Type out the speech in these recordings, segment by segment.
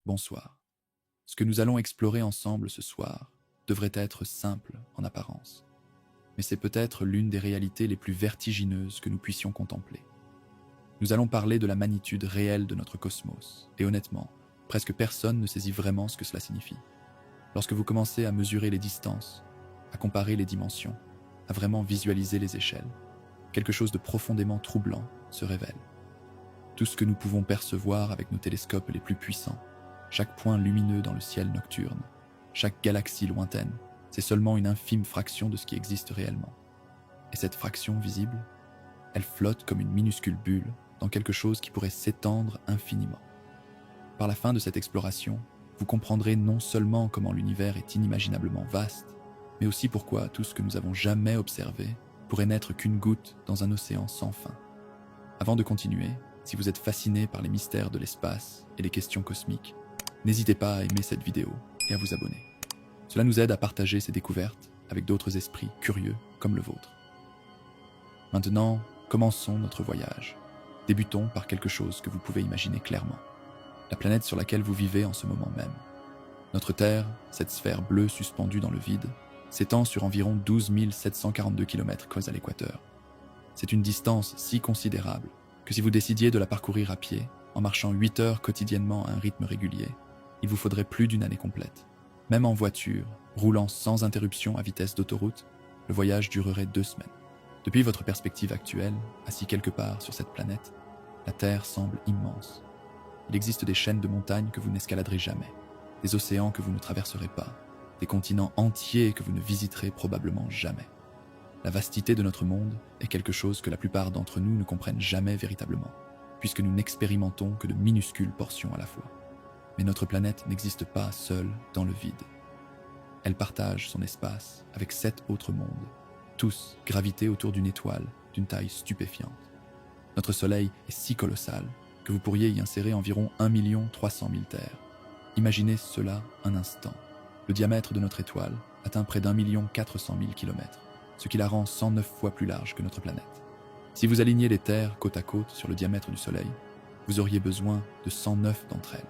Bonsoir. Ce que nous allons explorer ensemble ce soir devrait être simple en apparence, mais c'est peut-être l'une des réalités les plus vertigineuses que nous puissions contempler. Nous allons parler de la magnitude réelle de notre cosmos, et honnêtement, presque personne ne saisit vraiment ce que cela signifie. Lorsque vous commencez à mesurer les distances, à comparer les dimensions, à vraiment visualiser les échelles, quelque chose de profondément troublant se révèle. Tout ce que nous pouvons percevoir avec nos télescopes les plus puissants, chaque point lumineux dans le ciel nocturne, chaque galaxie lointaine, c'est seulement une infime fraction de ce qui existe réellement. Et cette fraction visible, elle flotte comme une minuscule bulle dans quelque chose qui pourrait s'étendre infiniment. Par la fin de cette exploration, vous comprendrez non seulement comment l'univers est inimaginablement vaste, mais aussi pourquoi tout ce que nous avons jamais observé pourrait n'être qu'une goutte dans un océan sans fin. Avant de continuer, si vous êtes fasciné par les mystères de l'espace et les questions cosmiques, n'hésitez pas à aimer cette vidéo et à vous abonner. Cela nous aide à partager ces découvertes avec d'autres esprits curieux comme le vôtre. Maintenant, commençons notre voyage. Débutons par quelque chose que vous pouvez imaginer clairement. La planète sur laquelle vous vivez en ce moment même. Notre Terre, cette sphère bleue suspendue dans le vide, s'étend sur environ 12 742 km² à l'équateur. C'est une distance si considérable que si vous décidiez de la parcourir à pied, en marchant 8 heures quotidiennement à un rythme régulier, il vous faudrait plus d'une année complète. Même en voiture, roulant sans interruption à vitesse d'autoroute, le voyage durerait 2 semaines. Depuis votre perspective actuelle, assis quelque part sur cette planète, la Terre semble immense. Il existe des chaînes de montagnes que vous n'escaladerez jamais, des océans que vous ne traverserez pas, des continents entiers que vous ne visiterez probablement jamais. La vastité de notre monde est quelque chose que la plupart d'entre nous ne comprennent jamais véritablement, puisque nous n'expérimentons que de minuscules portions à la fois. Mais notre planète n'existe pas seule dans le vide. Elle partage son espace avec 7 autres mondes, tous gravités autour d'une étoile d'une taille stupéfiante. Notre Soleil est si colossal que vous pourriez y insérer environ 1 300 000 terres. Imaginez cela un instant. Le diamètre de notre étoile atteint près d'1 400 000 km, ce qui la rend 109 fois plus large que notre planète. Si vous aligniez les terres côte à côte sur le diamètre du Soleil, vous auriez besoin de 109 d'entre elles.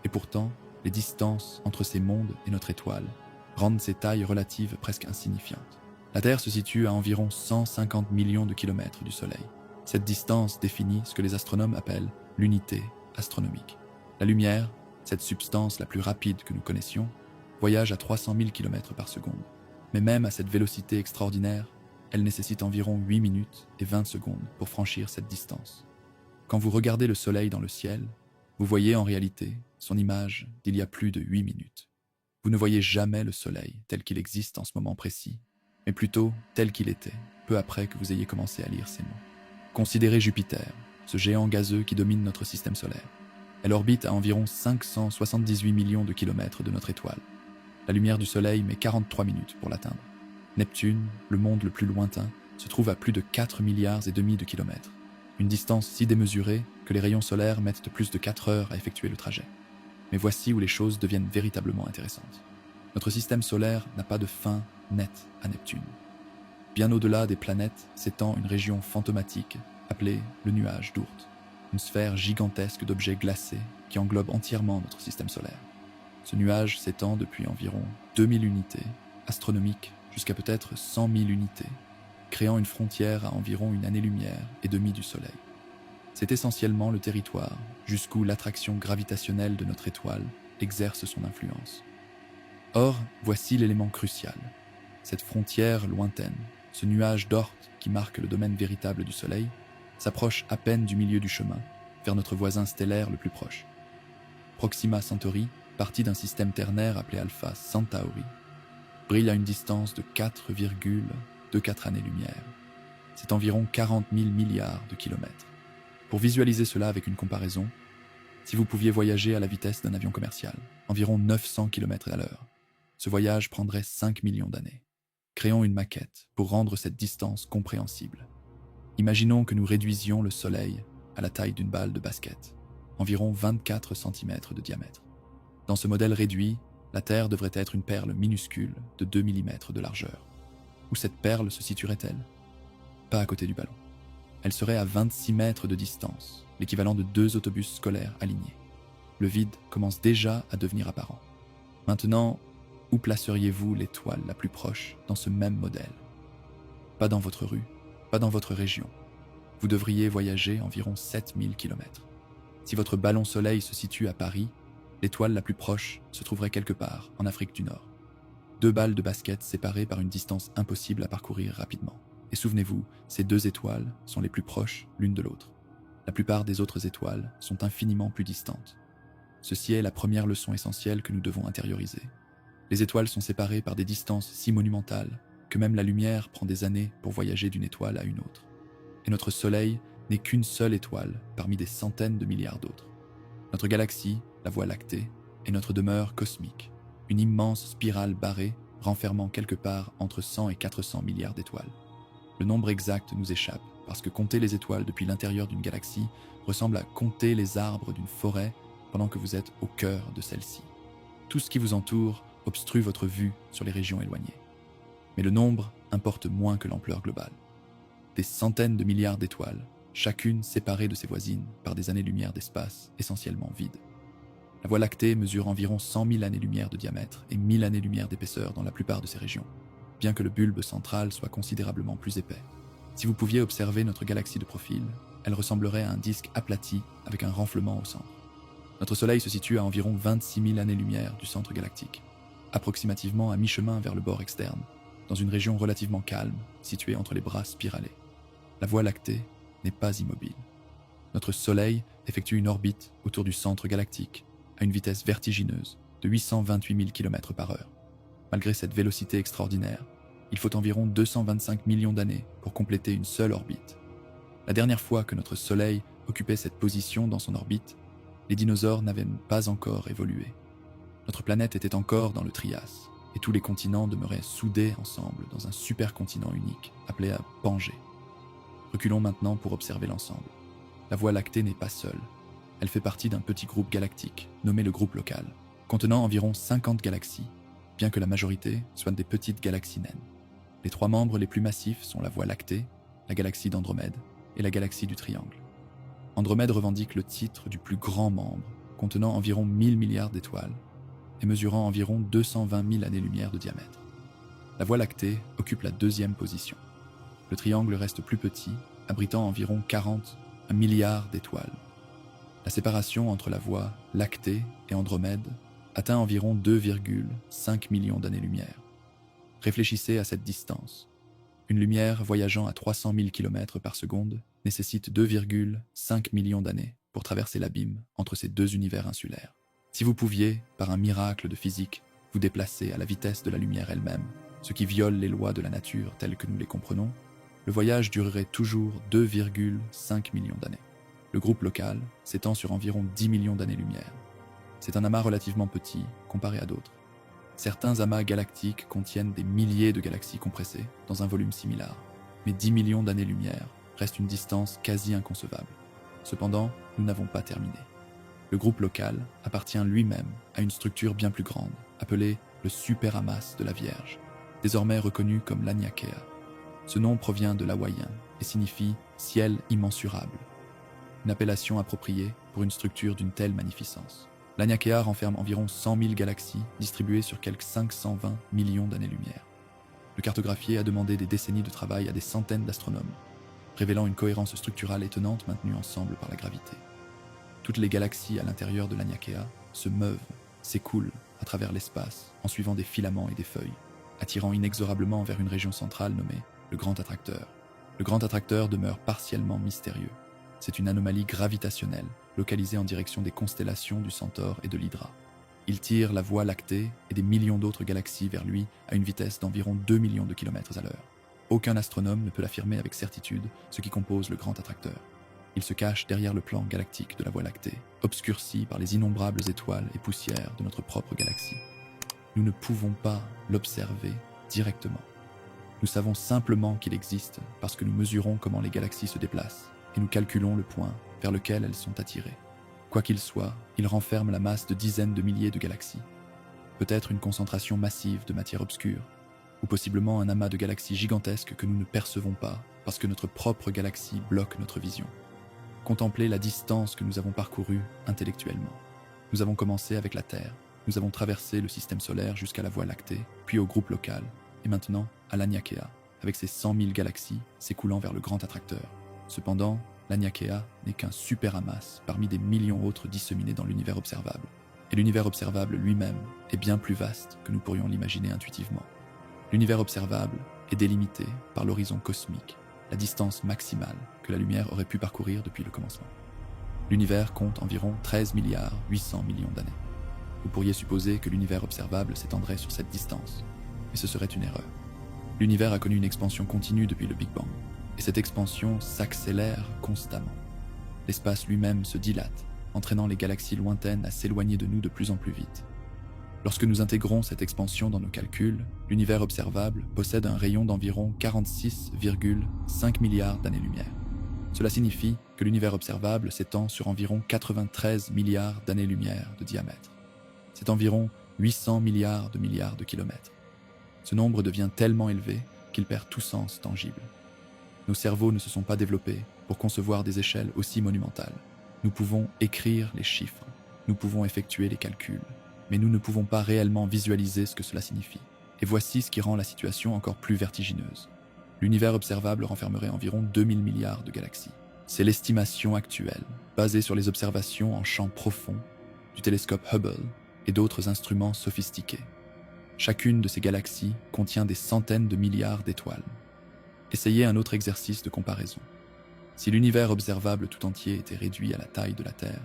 Et pourtant, les distances entre ces mondes et notre étoile rendent ces tailles relatives presque insignifiantes. La Terre se situe à environ 150 millions de kilomètres du Soleil. Cette distance définit ce que les astronomes appellent l'unité astronomique. La lumière, cette substance la plus rapide que nous connaissions, voyage à 300 000 km par seconde. Mais même à cette vélocité extraordinaire, elle nécessite environ 8 minutes et 20 secondes pour franchir cette distance. Quand vous regardez le Soleil dans le ciel, vous voyez en réalité son image d'il y a plus de 8 minutes. Vous ne voyez jamais le Soleil tel qu'il existe en ce moment précis, mais plutôt tel qu'il était, peu après que vous ayez commencé à lire ces mots. Considérez Jupiter, ce géant gazeux qui domine notre système solaire. Elle orbite à environ 578 millions de kilomètres de notre étoile. La lumière du Soleil met 43 minutes pour l'atteindre. Neptune, le monde le plus lointain, se trouve à plus de 4 milliards et demi de kilomètres. Une distance si démesurée que les rayons solaires mettent plus de 4 heures à effectuer le trajet. Mais voici où les choses deviennent véritablement intéressantes. Notre système solaire n'a pas de fin nette à Neptune. Bien au-delà des planètes s'étend une région fantomatique appelée le nuage d'Oort, une sphère gigantesque d'objets glacés qui englobe entièrement notre système solaire. Ce nuage s'étend depuis environ 2000 unités astronomiques jusqu'à peut-être 100 000 unités, créant une frontière à environ une année-lumière et demie du Soleil. C'est essentiellement le territoire jusqu'où l'attraction gravitationnelle de notre étoile exerce son influence. Or, voici l'élément crucial. Cette frontière lointaine, ce nuage d'Oort qui marque le domaine véritable du Soleil, s'approche à peine du milieu du chemin, vers notre voisin stellaire le plus proche. Proxima Centauri, partie d'un système ternaire appelé Alpha Centauri, brille à une distance de 4,24 années-lumière. C'est environ 40 000 milliards de kilomètres. Pour visualiser cela avec une comparaison, si vous pouviez voyager à la vitesse d'un avion commercial, environ 900 km à l'heure, ce voyage prendrait 5 millions d'années. Créons une maquette pour rendre cette distance compréhensible. Imaginons que nous réduisions le Soleil à la taille d'une balle de basket, environ 24 cm de diamètre. Dans ce modèle réduit, la Terre devrait être une perle minuscule de 2 mm de largeur. Où cette perle se situerait-elle? Pas à côté du ballon. Elle serait à 26 mètres de distance, l'équivalent de 2 autobus scolaires alignés. le vide commence déjà à devenir apparent. Maintenant, où placeriez-vous l'étoile la plus proche dans ce même modèle? Pas dans votre rue, pas dans votre région. Vous devriez voyager environ 7000 km. Si votre ballon soleil se situe à Paris, l'étoile la plus proche se trouverait quelque part en Afrique du Nord. 2 balles de basket séparées par une distance impossible à parcourir rapidement. Et souvenez-vous, ces 2 étoiles sont les plus proches l'une de l'autre. La plupart des autres étoiles sont infiniment plus distantes. Ceci est la première leçon essentielle que nous devons intérioriser. Les étoiles sont séparées par des distances si monumentales que même la lumière prend des années pour voyager d'une étoile à une autre. Et notre Soleil n'est qu'une seule étoile parmi des centaines de milliards d'autres. Notre galaxie, la Voie lactée, est notre demeure cosmique, une immense spirale barrée renfermant quelque part entre 100 et 400 milliards d'étoiles. Le nombre exact nous échappe parce que compter les étoiles depuis l'intérieur d'une galaxie ressemble à compter les arbres d'une forêt pendant que vous êtes au cœur de celle-ci. Tout ce qui vous entoure obstrue votre vue sur les régions éloignées. Mais le nombre importe moins que l'ampleur globale. Des centaines de milliards d'étoiles, chacune séparée de ses voisines par des années-lumière d'espace essentiellement vide. La Voie lactée mesure environ 100 000 années-lumière de diamètre et 1000 années-lumière d'épaisseur dans la plupart de ces régions, bien que le bulbe central soit considérablement plus épais. Si vous pouviez observer notre galaxie de profil, elle ressemblerait à un disque aplati avec un renflement au centre. Notre Soleil se situe à environ 26 000 années-lumière du centre galactique, approximativement à mi-chemin vers le bord externe, dans une région relativement calme, située entre les bras spiralés. La Voie lactée n'est pas immobile. Notre Soleil effectue une orbite autour du centre galactique, à une vitesse vertigineuse de 828 000 km/h. Malgré cette vélocité extraordinaire, il faut environ 225 millions d'années pour compléter une seule orbite. La dernière fois que notre Soleil occupait cette position dans son orbite, les dinosaures n'avaient pas encore évolué. Notre planète était encore dans le Trias, et tous les continents demeuraient soudés ensemble dans un supercontinent unique, appelé à Pangée. Reculons maintenant pour observer l'ensemble. La Voie lactée n'est pas seule. Elle fait partie d'un petit groupe galactique, nommé le groupe local, contenant environ 50 galaxies, bien que la majorité soient des petites galaxies naines. Les 3 membres les plus massifs sont la Voie lactée, la galaxie d'Andromède et la galaxie du Triangle. Andromède revendique le titre du plus grand membre, contenant environ 1000 milliards d'étoiles et mesurant environ 220 000 années-lumière de diamètre. La Voie lactée occupe la 2e position. Le Triangle reste plus petit, abritant environ 40 milliards d'étoiles. La séparation entre la Voie lactée et Andromède atteint environ 2,5 millions d'années-lumière. Réfléchissez à cette distance. Une lumière voyageant à 300 000 km par seconde nécessite 2,5 millions d'années pour traverser l'abîme entre ces 2 univers insulaires. Si vous pouviez, par un miracle de physique, vous déplacer à la vitesse de la lumière elle-même, ce qui viole les lois de la nature telles que nous les comprenons, le voyage durerait toujours 2,5 millions d'années. Le groupe local s'étend sur environ 10 millions d'années-lumière. C'est un amas relativement petit comparé à d'autres. Certains amas galactiques contiennent des milliers de galaxies compressées dans un volume similaire, mais 10 millions d'années-lumière reste une distance quasi inconcevable. Cependant, nous n'avons pas terminé. Le groupe local appartient lui-même à une structure bien plus grande, appelée le superamas de la Vierge, désormais reconnu comme l'Aniakea. Ce nom provient de l'hawaïen et signifie « ciel immensurable », une appellation appropriée pour une structure d'une telle magnificence. L'Aniakea renferme environ 100 000 galaxies distribuées sur quelques 520 millions d'années-lumière. Le cartographier a demandé des décennies de travail à des centaines d'astronomes, révélant une cohérence structurale étonnante maintenue ensemble par la gravité. Toutes les galaxies à l'intérieur de l'Aniakea se meuvent, s'écoulent à travers l'espace en suivant des filaments et des feuilles, attirant inexorablement vers une région centrale nommée le Grand Attracteur. Le Grand Attracteur demeure partiellement mystérieux. C'est une anomalie gravitationnelle, localisée en direction des constellations du Centaure et de l'Hydra. Il tire la Voie lactée et des millions d'autres galaxies vers lui à une vitesse d'environ 2 millions de kilomètres à l'heure. Aucun astronome ne peut l'affirmer avec certitude, ce qui compose le Grand Attracteur. Il se cache derrière le plan galactique de la Voie lactée, obscurci par les innombrables étoiles et poussières de notre propre galaxie. Nous ne pouvons pas l'observer directement. Nous savons simplement qu'il existe parce que nous mesurons comment les galaxies se déplacent et nous calculons le point vers lequel elles sont attirées. Quoi qu'il soit, il renferme la masse de dizaines de milliers de galaxies. Peut-être une concentration massive de matière obscure, ou possiblement un amas de galaxies gigantesques que nous ne percevons pas parce que notre propre galaxie bloque notre vision. Contemplez la distance que nous avons parcourue intellectuellement. Nous avons commencé avec la Terre, nous avons traversé le système solaire jusqu'à la Voie lactée, puis au groupe local, et maintenant à l'Aniakea, avec ses 100 000 galaxies s'écoulant vers le grand attracteur. Cependant, l'Aniakea n'est qu'un super amas parmi des millions autres disséminés dans l'univers observable. Et l'univers observable lui-même est bien plus vaste que nous pourrions l'imaginer intuitivement. L'univers observable est délimité par l'horizon cosmique, la distance maximale que la lumière aurait pu parcourir depuis le commencement. L'univers compte environ 13 milliards 800 millions d'années. Vous pourriez supposer que l'univers observable s'étendrait sur cette distance, mais ce serait une erreur. L'univers a connu une expansion continue depuis le Big Bang, et cette expansion s'accélère constamment. L'espace lui-même se dilate, entraînant les galaxies lointaines à s'éloigner de nous de plus en plus vite. Lorsque nous intégrons cette expansion dans nos calculs, l'univers observable possède un rayon d'environ 46,5 milliards d'années-lumière. Cela signifie que l'univers observable s'étend sur environ 93 milliards d'années-lumière de diamètre. C'est environ 800 milliards de kilomètres. Ce nombre devient tellement élevé qu'il perd tout sens tangible. Nos cerveaux ne se sont pas développés pour concevoir des échelles aussi monumentales. Nous pouvons écrire les chiffres, nous pouvons effectuer les calculs, mais nous ne pouvons pas réellement visualiser ce que cela signifie. Et voici ce qui rend la situation encore plus vertigineuse. L'univers observable renfermerait environ 2000 milliards de galaxies. C'est l'estimation actuelle, basée sur les observations en champ profond du télescope Hubble et d'autres instruments sophistiqués. Chacune de ces galaxies contient des centaines de milliards d'étoiles. Essayez un autre exercice de comparaison. Si l'univers observable tout entier était réduit à la taille de la Terre,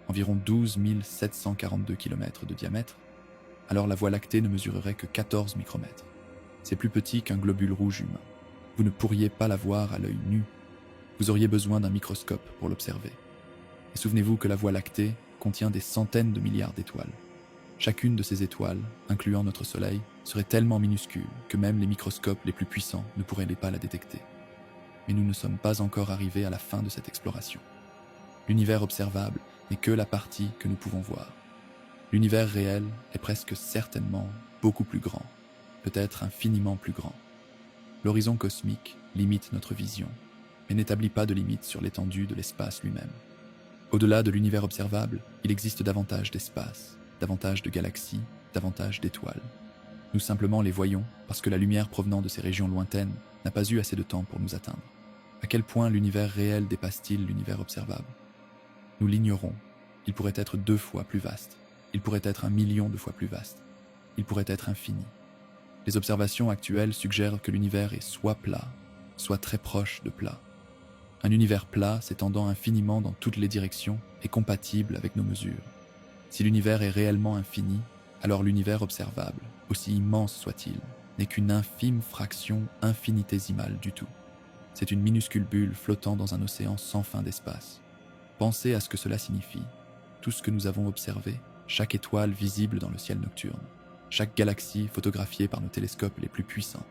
environ 12 742 km de diamètre, alors la Voie lactée ne mesurerait que 14 micromètres. C'est plus petit qu'un globule rouge humain. Vous ne pourriez pas la voir à l'œil nu. Vous auriez besoin d'un microscope pour l'observer. Et souvenez-vous que la Voie lactée contient des centaines de milliards d'étoiles. Chacune de ces étoiles, incluant notre Soleil, serait tellement minuscule que même les microscopes les plus puissants ne pourraient pas la détecter. Mais nous ne sommes pas encore arrivés à la fin de cette exploration. L'univers observable n'est que la partie que nous pouvons voir. L'univers réel est presque certainement beaucoup plus grand, peut-être infiniment plus grand. L'horizon cosmique limite notre vision, mais n'établit pas de limite sur l'étendue de l'espace lui-même. Au-delà de l'univers observable, il existe davantage d'espace, davantage de galaxies, davantage d'étoiles. Nous simplement les voyons parce que la lumière provenant de ces régions lointaines n'a pas eu assez de temps pour nous atteindre. À quel point l'univers réel dépasse-t-il l'univers observable? Nous l'ignorons. Il pourrait être 2 fois plus vaste. Il pourrait être 1 million de fois plus vaste. Il pourrait être infini. Les observations actuelles suggèrent que l'univers est soit plat, soit très proche de plat. Un univers plat s'étendant infiniment dans toutes les directions est compatible avec nos mesures. Si l'univers est réellement infini, alors l'univers observable, aussi immense soit-il, n'est qu'une infime fraction infinitésimale du tout. C'est une minuscule bulle flottant dans un océan sans fin d'espace. Pensez à ce que cela signifie. Tout ce que nous avons observé, chaque étoile visible dans le ciel nocturne, chaque galaxie photographiée par nos télescopes les plus puissants,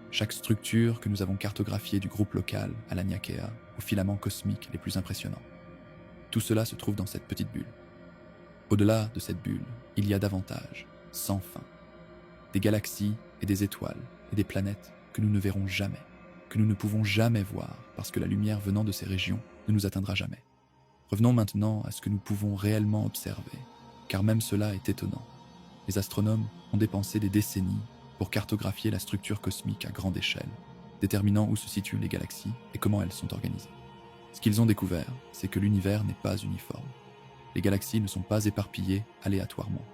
chaque structure que nous avons cartographiée du groupe local à l'Aniakea aux filaments cosmiques les plus impressionnants. Tout cela se trouve dans cette petite bulle. Au-delà de cette bulle, il y a davantage, sans fin. Des galaxies et des étoiles et des planètes que nous ne verrons jamais, que nous ne pouvons jamais voir parce que la lumière venant de ces régions ne nous atteindra jamais. Revenons maintenant à ce que nous pouvons réellement observer, car même cela est étonnant. Les astronomes ont dépensé des décennies pour cartographier la structure cosmique à grande échelle, déterminant où se situent les galaxies et comment elles sont organisées. Ce qu'ils ont découvert, c'est que l'univers n'est pas uniforme. Les galaxies ne sont pas éparpillées aléatoirement.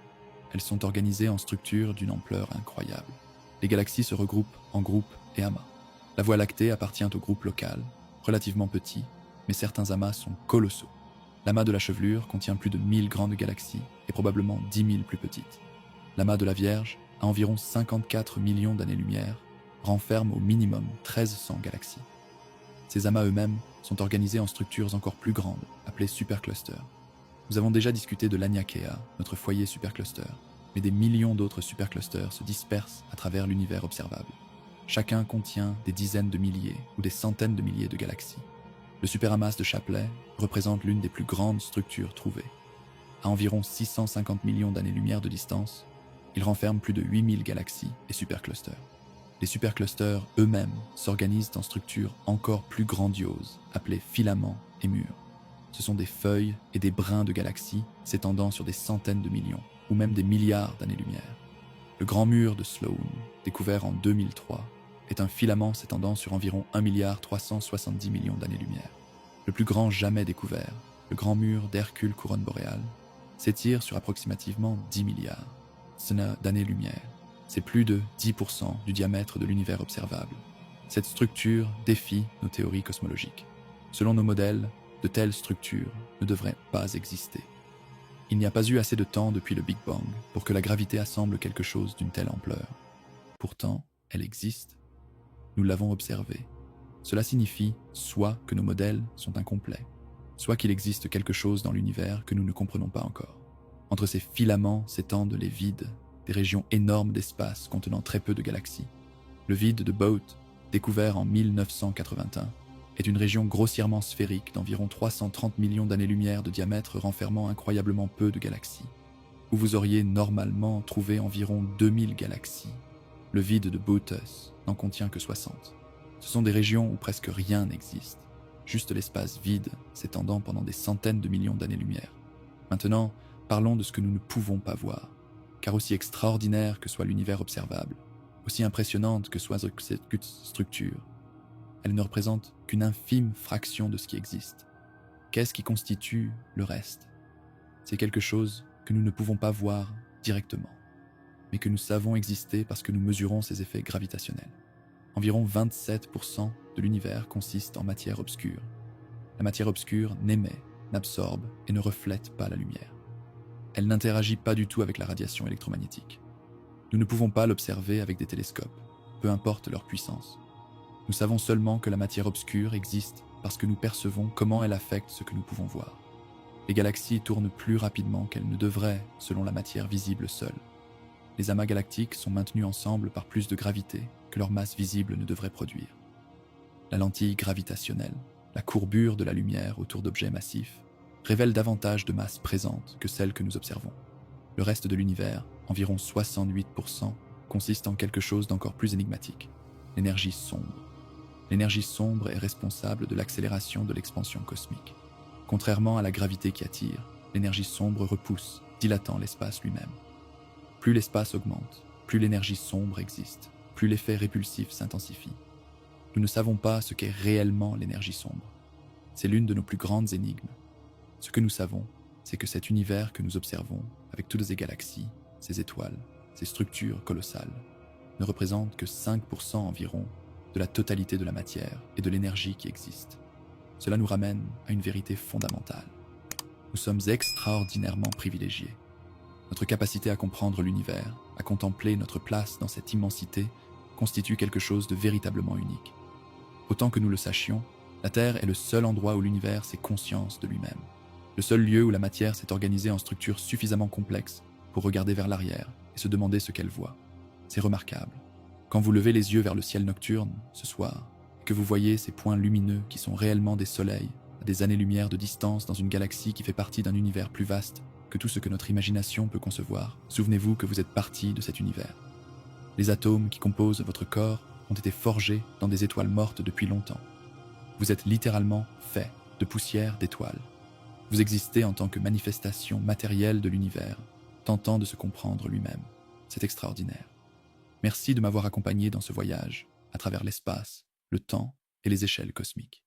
Elles sont organisées en structures d'une ampleur incroyable. Les galaxies se regroupent en groupes et amas. La Voie lactée appartient au groupe local, relativement petit, mais certains amas sont colossaux. L'amas de la Chevelure contient plus de 1000 grandes galaxies et probablement 10 000 plus petites. L'amas de la Vierge, à environ 54 millions d'années-lumière, renferme au minimum 1300 galaxies. Ces amas eux-mêmes sont organisés en structures encore plus grandes, appelées superclusters. Nous avons déjà discuté de l'Aniakea, notre foyer supercluster, mais des millions d'autres superclusters se dispersent à travers l'univers observable. Chacun contient des dizaines de milliers ou des centaines de milliers de galaxies. Le superamas de Shapley représente l'une des plus grandes structures trouvées. À environ 650 millions d'années-lumière de distance, il renferme plus de 8000 galaxies et superclusters. Les superclusters eux-mêmes s'organisent en structures encore plus grandioses, appelées filaments et murs. Ce sont des feuilles et des brins de galaxies s'étendant sur des centaines de millions, ou même des milliards d'années-lumière. Le grand mur de Sloan, découvert en 2003, est un filament s'étendant sur environ 1,370 milliard d'années-lumière. Le plus grand jamais découvert, le grand mur d'Hercule couronne boréale, s'étire sur approximativement 10 milliards d'années-lumière. C'est plus de 10% du diamètre de l'univers observable. Cette structure défie nos théories cosmologiques. Selon nos modèles, de telles structures ne devraient pas exister. Il n'y a pas eu assez de temps depuis le Big Bang pour que la gravité assemble quelque chose d'une telle ampleur. Pourtant, elle existe. Nous l'avons observée. Cela signifie soit que nos modèles sont incomplets, soit qu'il existe quelque chose dans l'univers que nous ne comprenons pas encore. Entre ces filaments s'étendent les vides, des régions énormes d'espace contenant très peu de galaxies. Le vide de Boat, découvert en 1981, est une région grossièrement sphérique d'environ 330 millions d'années-lumière de diamètre renfermant incroyablement peu de galaxies, où vous auriez normalement trouvé environ 2000 galaxies. Le vide de Boötes n'en contient que 60. Ce sont des régions où presque rien n'existe, juste l'espace vide s'étendant pendant des centaines de millions d'années-lumière. Maintenant, parlons de ce que nous ne pouvons pas voir, car aussi extraordinaire que soit l'univers observable, aussi impressionnante que soit cette structure, elle ne représente qu'une infime fraction de ce qui existe. Qu'est-ce qui constitue le reste? C'est quelque chose que nous ne pouvons pas voir directement, mais que nous savons exister parce que nous mesurons ses effets gravitationnels. Environ 27% de l'univers consiste en matière obscure. La matière obscure n'émet, n'absorbe et ne reflète pas la lumière. Elle n'interagit pas du tout avec la radiation électromagnétique. Nous ne pouvons pas l'observer avec des télescopes, peu importe leur puissance. Nous savons seulement que la matière obscure existe parce que nous percevons comment elle affecte ce que nous pouvons voir. Les galaxies tournent plus rapidement qu'elles ne devraient selon la matière visible seule. Les amas galactiques sont maintenus ensemble par plus de gravité que leur masse visible ne devrait produire. La lentille gravitationnelle, la courbure de la lumière autour d'objets massifs, révèle davantage de masse présente que celle que nous observons. Le reste de l'univers, environ 68%, consiste en quelque chose d'encore plus énigmatique, l'énergie sombre. L'énergie sombre est responsable de l'accélération de l'expansion cosmique. Contrairement à la gravité qui attire, l'énergie sombre repousse, dilatant l'espace lui-même. Plus l'espace augmente, plus l'énergie sombre existe, plus l'effet répulsif s'intensifie. Nous ne savons pas ce qu'est réellement l'énergie sombre. C'est l'une de nos plus grandes énigmes. Ce que nous savons, c'est que cet univers que nous observons, avec toutes ses galaxies, ses étoiles, ses structures colossales, ne représente que 5% environ de la totalité de la matière et de l'énergie qui existe. Cela nous ramène à une vérité fondamentale. Nous sommes extraordinairement privilégiés. Notre capacité à comprendre l'univers, à contempler notre place dans cette immensité, constitue quelque chose de véritablement unique. Autant que nous le sachions, la Terre est le seul endroit où l'univers sait conscience de lui-même. Le seul lieu où la matière s'est organisée en structures suffisamment complexes pour regarder vers l'arrière et se demander ce qu'elle voit. C'est remarquable. Quand vous levez les yeux vers le ciel nocturne, ce soir, et que vous voyez ces points lumineux qui sont réellement des soleils, à des années-lumière de distance dans une galaxie qui fait partie d'un univers plus vaste que tout ce que notre imagination peut concevoir, souvenez-vous que vous êtes partie de cet univers. Les atomes qui composent votre corps ont été forgés dans des étoiles mortes depuis longtemps. Vous êtes littéralement fait de poussière d'étoiles. Vous existez en tant que manifestation matérielle de l'univers, tentant de se comprendre lui-même. C'est extraordinaire. Merci de m'avoir accompagné dans ce voyage, à travers l'espace, le temps et les échelles cosmiques.